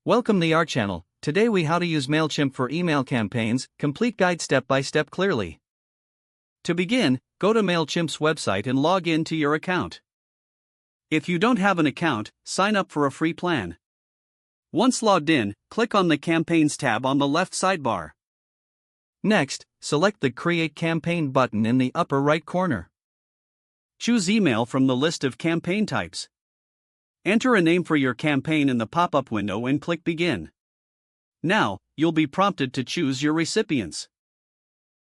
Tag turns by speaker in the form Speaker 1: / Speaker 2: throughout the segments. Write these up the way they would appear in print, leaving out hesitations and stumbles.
Speaker 1: Welcome to our channel. Today we how to use Mailchimp for email campaigns, complete guide step by step clearly. To begin, go to Mailchimp's website and log in to your account. If you don't have an account, sign up for a free plan. Once logged in, click on the Campaigns tab on the left sidebar. Next, select the Create Campaign button in the upper right corner. Choose email from the list of campaign types. Enter a name for your campaign in the pop-up window and click Begin. Now, you'll be prompted to choose your recipients.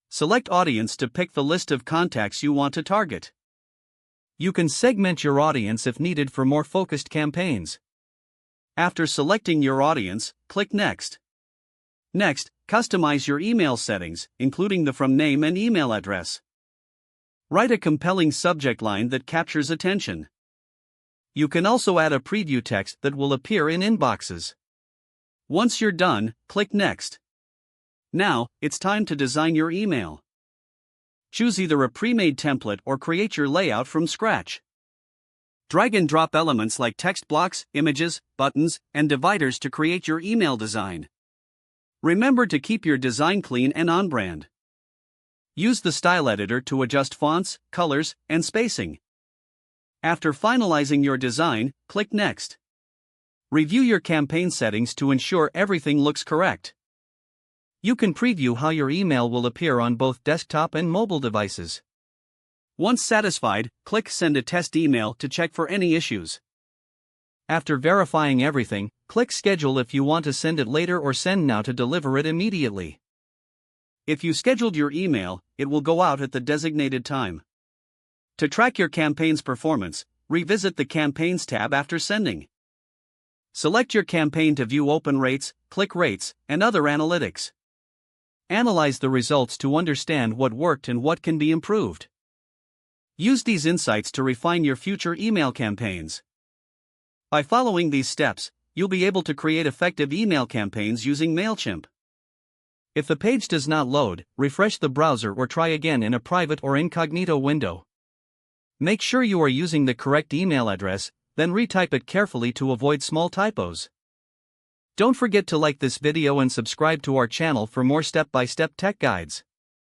Speaker 1: Select Audience to pick the list of contacts you want to target. You can segment your audience if needed for more focused campaigns. After selecting your audience, click Next. Next, customize your email settings, including the from name and email address. Write a compelling subject line that captures attention. You can also add a preview text that will appear in inboxes. Once you're done, click Next. Now, it's time to design your email. Choose either a pre-made template or create your layout from scratch. Drag and drop elements like text blocks, images, buttons, and dividers to create your email design. Remember to keep your design clean and on brand. Use the style editor to adjust fonts, colors, and spacing. After finalizing your design, click Next. Review your campaign settings to ensure everything looks correct. You can preview how your email will appear on both desktop and mobile devices. Once satisfied, click Send a test email to check for any issues. After verifying everything, click Schedule if you want to send it later or Send Now to deliver it immediately. If you scheduled your email, it will go out at the designated time. To track your campaign's performance, revisit the Campaigns tab after sending. Select your campaign to view open rates, click rates, and other analytics. Analyze the results to understand what worked and what can be improved. Use these insights to refine your future email campaigns. By following these steps, you'll be able to create effective email campaigns using Mailchimp. If the page does not load, refresh the browser or try again in a private or incognito window. Make sure you are using the correct email address, then retype it carefully to avoid small typos. Don't forget to like this video and subscribe to our channel for more step-by-step tech guides.